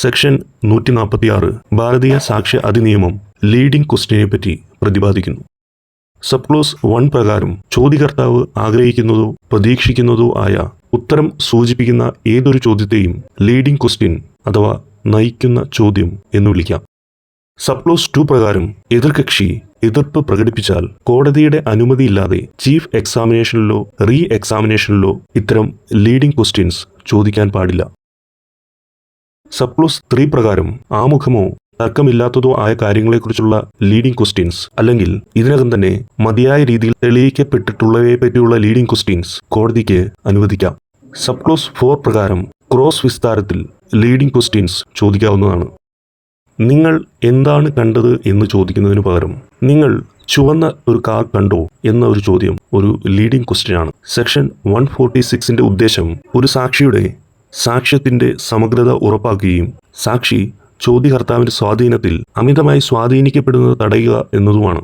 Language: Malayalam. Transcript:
സെക്ഷൻ 146 ഭാരതീയ സാക്ഷ്യ അധിനിയമം ലീഡിംഗ് ക്വസ്റ്റ്യനെ പറ്റി പ്രതിപാദിക്കുന്നു. സബ് ക്ലോസ് 1 പ്രകാരം ചോദ്യകർത്താവ് ആഗ്രഹിക്കുന്നതോ പ്രതീക്ഷിക്കുന്നതോ ആയ ഉത്തരം സൂചിപ്പിക്കുന്ന ഏതൊരു ചോദ്യത്തെയും ലീഡിംഗ് ക്വസ്റ്റ്യൻ അഥവാ നയിക്കുന്ന ചോദ്യം എന്ന് വിളിക്കാം. സബ് ക്ലോസ് 2 പ്രകാരം എതിർകക്ഷി എതിർപ്പ് പ്രകടിപ്പിച്ചാൽ കോടതിയുടെ അനുമതിയില്ലാതെ ചീഫ് എക്സാമിനേഷനിലോ റീ എക്സാമിനേഷനിലോ ഇത്തരം ലീഡിംഗ് ക്വസ്റ്റ്യൻസ് ചോദിക്കാൻ പാടില്ല. സബ് ക്ലോസ് 3 പ്രകാരം ആമുഖമോ തർക്കമില്ലാത്തതോ ആയ കാര്യങ്ങളെക്കുറിച്ചുള്ള ലീഡിംഗ് ക്വസ്റ്റ്യൻസ് അല്ലെങ്കിൽ ഇതിനകം തന്നെ മതിയായ രീതിയിൽ തെളിയിക്കപ്പെട്ടിട്ടുള്ളവയെ പറ്റിയുള്ള ലീഡിംഗ് ക്വസ്റ്റ്യൻസ് കോടതിക്ക് അനുവദിക്കാം. സബ് ക്ലോസ് 4 പ്രകാരം ക്രോസ് വിസ്താരത്തിൽ ലീഡിംഗ് ക്വസ്റ്റ്യൻസ് ചോദിക്കാവുന്നതാണ്. നിങ്ങൾ എന്താണ് കണ്ടത് എന്ന് ചോദിക്കുന്നതിന് പകരം നിങ്ങൾ ചുവന്ന ഒരു കാർ കണ്ടോ എന്ന ഒരു ചോദ്യം ഒരു ലീഡിംഗ് ക്വസ്റ്റ്യൻ ആണ്. സെക്ഷൻ 146ന്റെ ഉദ്ദേശം ഒരു സാക്ഷിയുടെ സാക്ഷ്യത്തിന്റെ സമഗ്രത ഉറപ്പാക്കുകയും സാക്ഷി ചോദ്യകർത്താവിന്റെ സ്വാധീനത്തിൽ അമിതമായി സ്വാധീനിക്കപ്പെടുന്നത് തടയുക എന്നതുമാണ്.